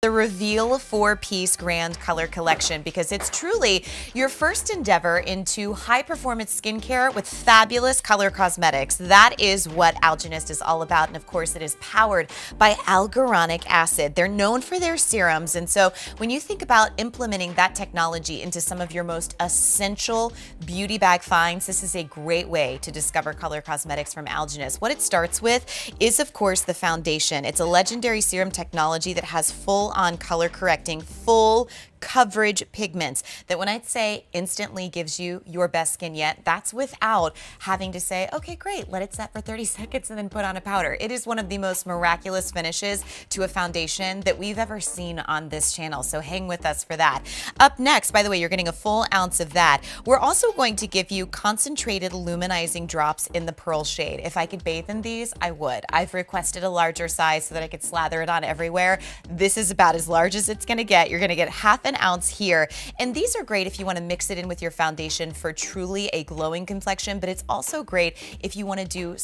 The Reveal 4-piece Grand Color Collection, because it's truly your first endeavor into high-performance skincare with fabulous color cosmetics. That is what Algenist is all about, and of course it is powered by hyaluronic acid. They're known for their serums, and so when you think about implementing that technology into some of your most essential beauty bag finds, this is a great way to discover color cosmetics from Algenist. What it starts with is, of course, the foundation. It's a legendary serum technology that has full-on color correcting, full coverage pigments that, when I say instantly gives you your best skin yet, that's without having to say, okay, great, let it set for 30 seconds and then put on a powder. It is one of the most miraculous finishes to a foundation that we've ever seen on this channel, so hang with us for that. Up next, by the way, you're getting a full ounce of that. We're also going to give you concentrated luminizing drops in the pearl shade. If I could bathe in these, I would. I've requested a larger size so that I could slather it on everywhere. This is about as large as it's gonna get. You're gonna get half an ounce here, and these are great if you want to mix it in with your foundation for truly a glowing complexion, but it's also great if you want to do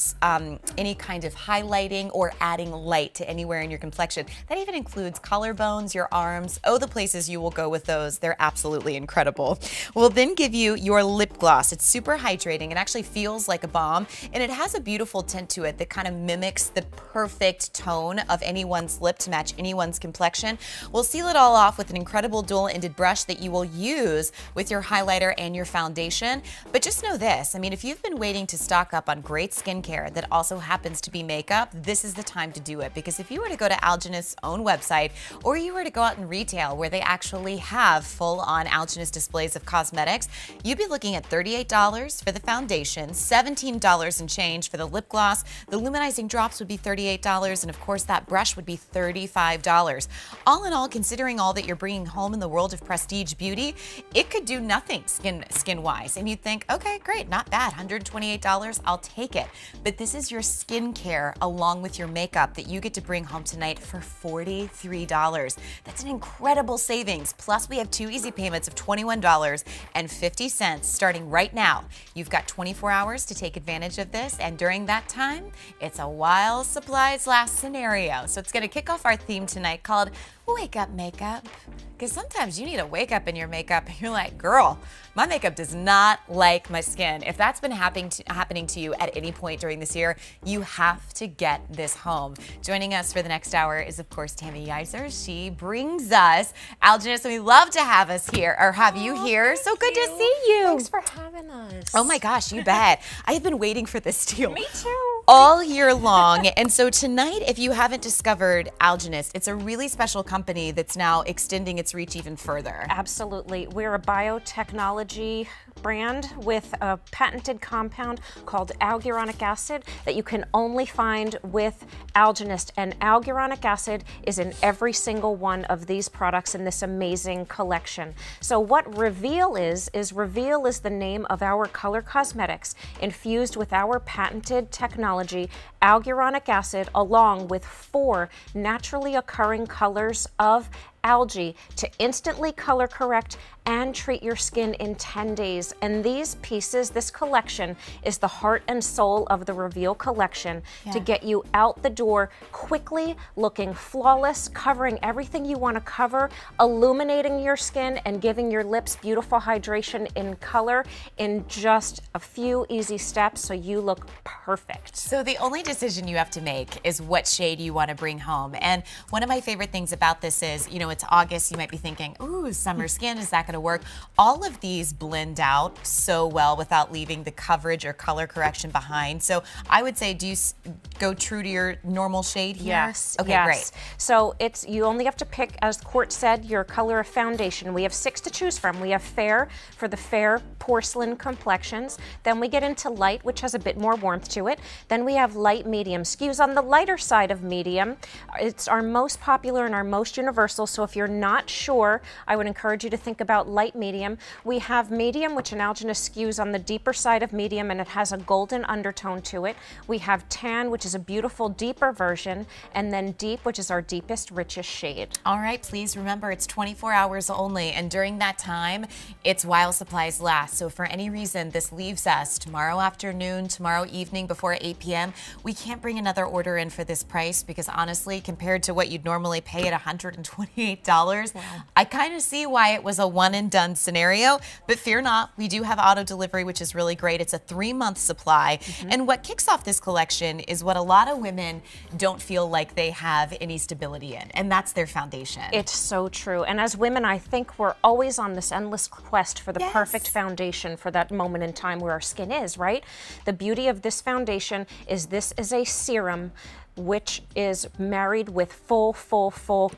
any kind of highlighting or adding light to anywhere in your complexion. That even includes collarbones, your arms, the places you will go with those. They're absolutely incredible. We'll then give you your lip gloss. It's super hydrating. It actually feels like a balm, and it has a beautiful tint to it that kind of mimics the perfect tone of anyone's lip to match anyone's complexion. We'll seal it all off with an incredible dual-ended brush that you will use with your highlighter and your foundation. But just know this, I mean, if you've been waiting to stock up on great skincare that also happens to be makeup, this is the time to do it. Because if you were to go to Algenist's own website, or you were to go out in retail where they actually have full-on Algenist displays of cosmetics, you'd be looking at $38 for the foundation, $17 and change for the lip gloss. The luminizing drops would be $38, and of course that brush would be $35. All in all, considering all that you're bringing home in the world of prestige beauty, it could do nothing skin-wise. And you'd think, okay, great, not bad, $128, I'll take it. But this is your skincare along with your makeup that you get to bring home tonight for $43. That's an incredible savings. Plus, we have 2 easy payments of $21.50 starting right now. You've got 24 hours to take advantage of this, and during that time, it's a while supplies last scenario. So it's going to kick off our theme tonight called Wake Up Makeup. Because sometimes you need a wake up in your makeup and you're like, girl, my makeup does not like my skin. If that's been happening to you at any point during this year, you have to get this home. Joining us for the next hour is, of course, Tammy Yeiser. She brings us Algenist, and we love to have us here, or have you here. So good to see you. Thanks for having us. Oh my gosh, you bet. I have been waiting for this deal. Me too. All year long. And so tonight, if you haven't discovered Algenist, it's a really special company that's now extending its reach even further. Absolutely. We're a biotechnology brand with a patented compound called hyaluronic acid that you can only find with Algenist. And hyaluronic acid is in every single one of these products in this amazing collection. So what Reveal is Reveal is the name of our color cosmetics infused with our patented technology, hyaluronic acid, along with 4 naturally occurring colors of algae to instantly color correct and treat your skin in 10 days. And these pieces, this collection, is the heart and soul of the Reveal collection to get you out the door quickly, looking flawless, covering everything you want to cover, illuminating your skin, and giving your lips beautiful hydration in color in just a few easy steps so you look perfect. So the only decision you have to make is what shade you want to bring home. And one of my favorite things about this is, you know, it's August, you might be thinking, ooh, summer skin, is that going to work? All of these blend out so well without leaving the coverage or color correction behind. So I would say, do you go true to your normal shade here? Yes. Okay, yes. great. So you only have to pick, as Court said, your color of foundation. We have 6 to choose from. We have fair for the fair porcelain complexions. Then we get into light, which has a bit more warmth to it. Then we have light medium. Skews on the lighter side of medium. It's our most popular and our most universal. So So if you're not sure, I would encourage you to think about light medium. We have medium, which an Algenist skews on the deeper side of medium, and it has a golden undertone to it. We have tan, which is a beautiful deeper version, and then deep, which is our deepest, richest shade. All right, please remember it's 24 hours only, and during that time, it's while supplies last. So if for any reason this leaves us tomorrow afternoon, tomorrow evening before 8 p.m., we can't bring another order in for this price because honestly, compared to what you'd normally pay at $128, I kind of see why it was a one and done scenario, but fear not, we do have auto delivery, which is really great. It's a 3-month supply. And what kicks off this collection is what a lot of women don't feel like they have any stability in, and that's their foundation. It's so true. And as women, I think we're always on this endless quest for the perfect foundation for that moment in time where our skin is, right? The beauty of this foundation is this is a serum which is married with full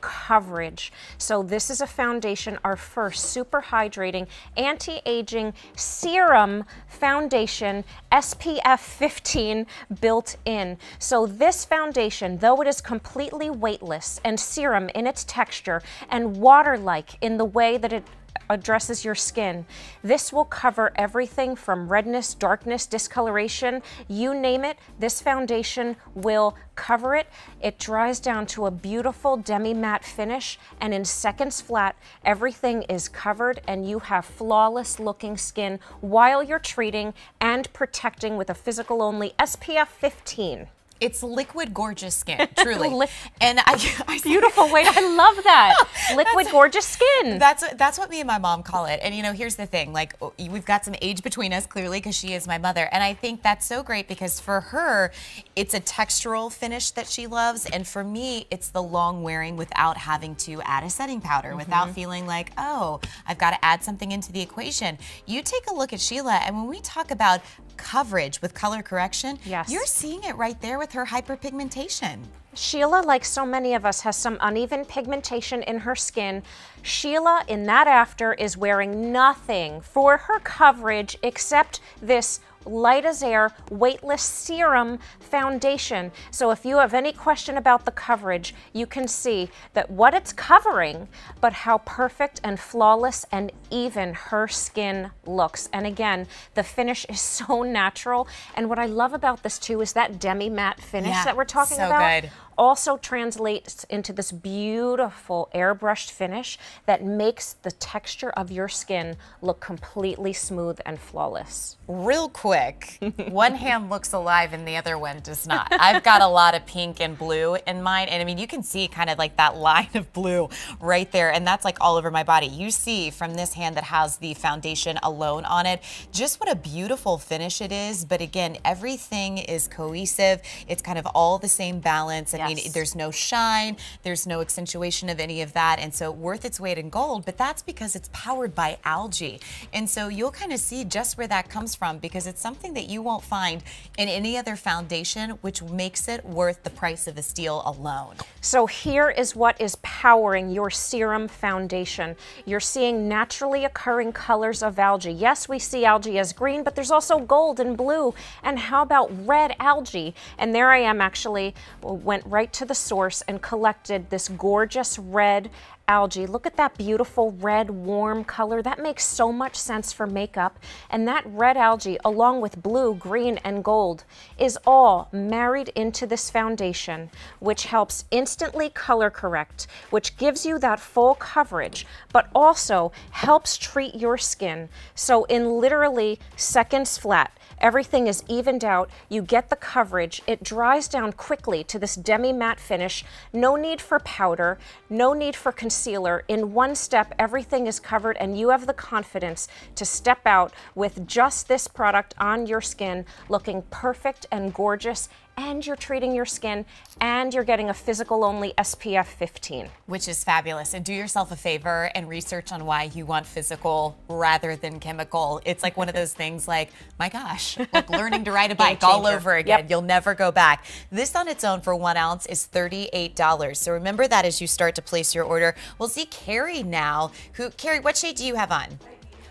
coverage. So this is a foundation, our first super hydrating, anti-aging serum foundation, SPF 15 built in. So this foundation, though it is completely weightless and serum in its texture and water-like in the way that it addresses your skin, this will cover everything from redness, darkness, discoloration, you name it. This foundation will cover it. It dries down to a beautiful demi-matte finish, and in seconds flat, everything is covered and you have flawless looking skin while you're treating and protecting with a physical only SPF 15. It's liquid gorgeous skin, truly. And I beautiful way. I love that. Liquid gorgeous skin. That's what me and my mom call it. And you know, here's the thing, like we've got some age between us clearly because she is my mother. And I think that's so great because for her, it's a textural finish that she loves. And for me, it's the long wearing without having to add a setting powder, without feeling like, oh, I've got to add something into the equation. You take a look at Sheila, and when we talk about coverage with color correction, you're seeing it right there with her hyperpigmentation. Sheila, like so many of us, has some uneven pigmentation in her skin. Sheila, in that after, is wearing nothing for her coverage except this light as air, weightless serum foundation. So if you have any question about the coverage, you can see that what it's covering, but how perfect and flawless and even her skin looks. And again, the finish is so natural. And what I love about this too is that demi-matte finish that we're talking about. Good. Also translates into this beautiful airbrushed finish that makes the texture of your skin look completely smooth and flawless. Real quick, one hand looks alive and the other one does not. I've got a lot of pink and blue in mine, and I mean, you can see kind of like that line of blue right there, and that's like all over my body. You see from this hand that has the foundation alone on it, just what a beautiful finish it is, but again, everything is cohesive. It's kind of all the same balance. I mean, there's no shine, there's no accentuation of any of that, and so worth its weight in gold, but that's because it's powered by algae. And so you'll kind of see just where that comes from because it's something that you won't find in any other foundation, which makes it worth the price of a steal alone. So here is what is powering your serum foundation. You're seeing naturally occurring colors of algae. Yes, we see algae as green, but there's also gold and blue. And how about red algae? And there I am actually, went right to the source and collected this gorgeous red algae. Look at that beautiful red warm color. That makes so much sense for makeup. And that red algae, along with blue, green, and gold, is all married into this foundation, which helps instantly color correct, which gives you that full coverage, but also helps treat your skin. So in literally seconds flat, everything is evened out. You get the coverage. It dries down quickly to this demi-matte finish. No need for powder, no need for concealer. In one step, everything is covered and you have the confidence to step out with just this product on your skin looking perfect and gorgeous, and you're treating your skin, and you're getting a physical only SPF 15. Which is fabulous. And do yourself a favor and research on why you want physical rather than chemical. It's like one of those things like, my gosh, like learning to ride a bike all over again. Yep. You'll never go back. This on its own for 1 ounce is $38. So remember that as you start to place your order. We'll see Carrie now. Carrie, what shade do you have on?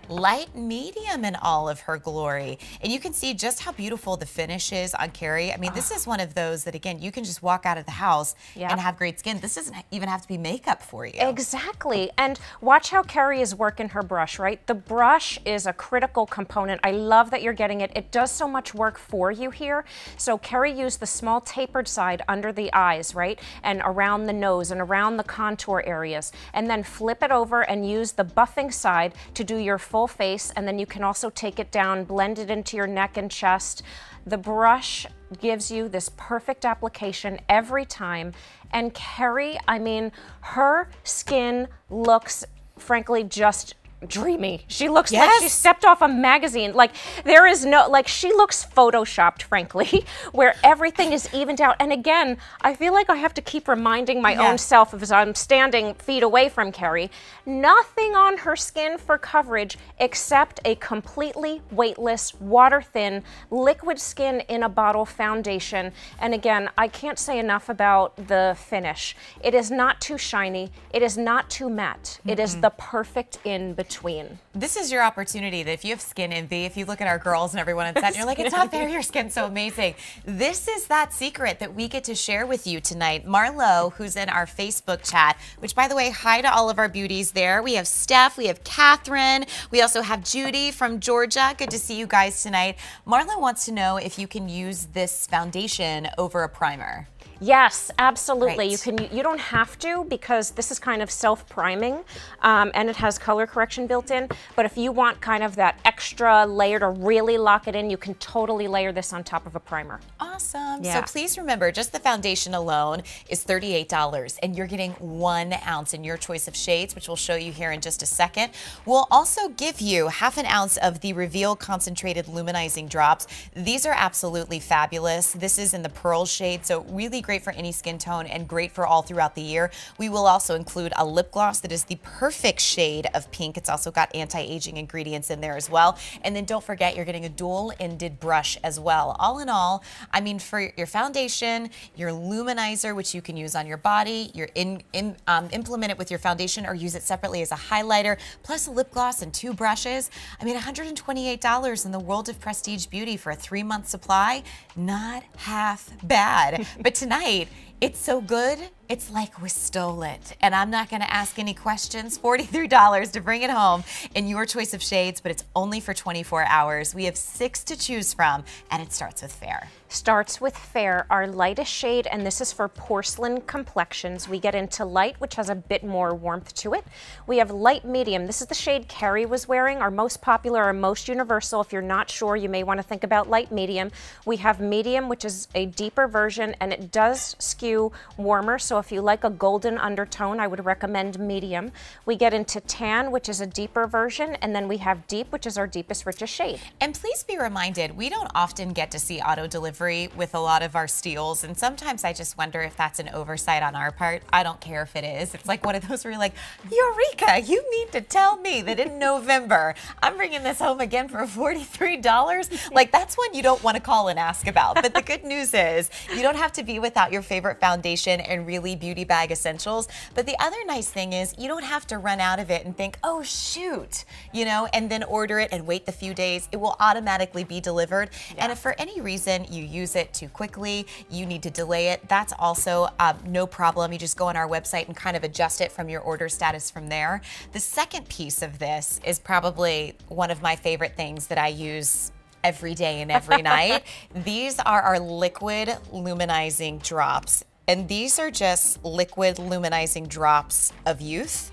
light medium in all of her glory. And you can see just how beautiful the finish is on Carrie. I mean, this is one of those that, again, you can just walk out of the house and have great skin. This doesn't even have to be makeup for you. Exactly. And watch how Carrie is working her brush, right? The brush is a critical component. I love that you're getting it. It does so much work for you here. So Carrie used the small tapered side under the eyes, right? And around the nose and around the contour areas. And then flip it over and use the buffing side to do your full face. And then you can also take it down, blend it into your neck and chest. The brush gives you this perfect application every time. And Carrie, I mean, her skin looks, frankly, just dreamy. She looks like she stepped off a magazine. Like, there is no, like, she looks photoshopped, frankly, where everything is evened out. And again, I feel like I have to keep reminding my own self as I'm standing feet away from Carrie, nothing on her skin for coverage except a completely weightless, water-thin, liquid skin in a bottle foundation. And again, I can't say enough about the finish. It is not too shiny. It is not too matte. It is the perfect in between. This is your opportunity that if you have skin envy, if you look at our girls and everyone on set, and you're like, it's not fair, your skin's so amazing. This is that secret that we get to share with you tonight. Marlo, who's in our Facebook chat, which, by the way, hi to all of our beauties there. We have Steph, we have Catherine, we also have Judy from Georgia. Good to see you guys tonight. Marlo wants to know if you can use this foundation over a primer. Yes, absolutely. Right. You don't have to, because this is kind of self-priming, and it has color correction built in. But if you want kind of that extra layer to really lock it in, you can totally layer this on top of a primer. Awesome. Yeah. So please remember, just the foundation alone is $38, and you're getting 1 ounce in your choice of shades, which we'll show you here in just a second. We'll also give you ½ an ounce of the Reveal Concentrated Luminizing Drops. These are absolutely fabulous. This is in the pearl shade, so really great for any skin tone and great for all throughout the year. We will also include a lip gloss that is the perfect shade of pink. It's also got anti-aging ingredients in there as well. And then don't forget, you're getting a dual-ended brush as well. All in all, I mean, for your foundation, your luminizer, which you can use on your body, implement it with your foundation or use it separately as a highlighter, plus a lip gloss and 2 brushes. I mean, $128 in the world of prestige beauty for a 3-month supply, not half bad. But tonight, it's so good, it's like we stole it. And I'm not gonna ask any questions. $43 to bring it home in your choice of shades, but it's only for 24 hours. We have 6 to choose from, and it starts with Fair. Starts with Fair, our lightest shade, and this is for porcelain complexions. We get into light, which has a bit more warmth to it. We have light medium. This is the shade Carrie was wearing, our most popular, our most universal. If you're not sure, you may want to think about light medium. We have medium, which is a deeper version, and it does skew warmer. So if you like a golden undertone, I would recommend medium. We get into tan, which is a deeper version, and then we have deep, which is our deepest, richest shade. And please be reminded, we don't often get to see auto delivery with a lot of our steals, and sometimes I just wonder if that's an oversight on our part. I don't care if it is. It's like one of those where you're like, Eureka, you mean to tell me that in November I'm bringing this home again for $43? Like, that's one you don't want to call and ask about. But the good news is you don't have to be without your favorite foundation and really beauty bag essentials. But the other nice thing is you don't have to run out of it and think, oh shoot, you know, and then order it and wait the few days. It will automatically be delivered. And if for any reason you use it too quickly, you need to delay it, that's also no problem. You just go on our website and kind of adjust it from your order status from there. The second piece of this is probably one of my favorite things that I use every day and every night. These are our liquid luminizing drops. And these are just liquid luminizing drops of youth.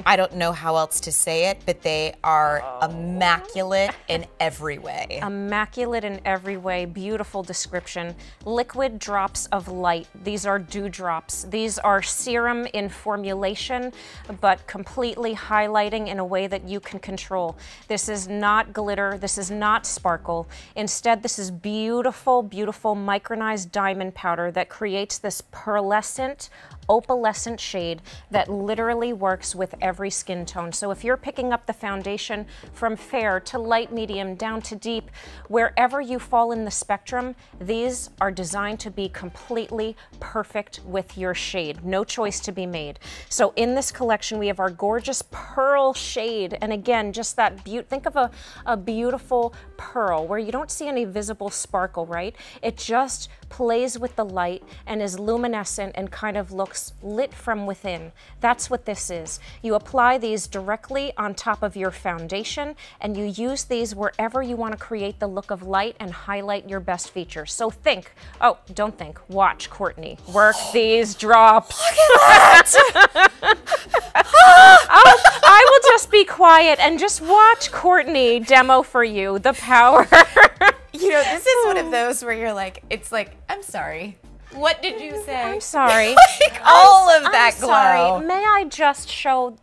I don't know how else to say it, but they are immaculate in every way. Immaculate in every way. Beautiful description. Liquid drops of light. These are dewdrops. These are serum in formulation, but completely highlighting in a way that you can control. This is not glitter. This is not sparkle. Instead, this is beautiful, beautiful micronized diamond powder that creates this pearlescent, opalescent shade that literally works with every skin tone. So if you're picking up the foundation from fair to light medium down to deep, wherever you fall in the spectrum, these are designed to be completely perfect with your shade. No choice to be made. So in this collection, we have our gorgeous pearl shade. And again, just that think of a beautiful pearl where you don't see any visible sparkle, right? It just plays with the light and is luminescent and kind of looks lit from within. That's what this is. You apply these directly on top of your foundation, and you use these wherever you want to create the look of light and highlight your best features. So don't think, watch Courtney work these drops. Look at that! I will just be quiet and just watch Courtney demo for you the power. You know, this is one of those where you're like, it's like, I'm sorry. What did you say? I'm sorry. Like all of that glow. Sorry. May I just show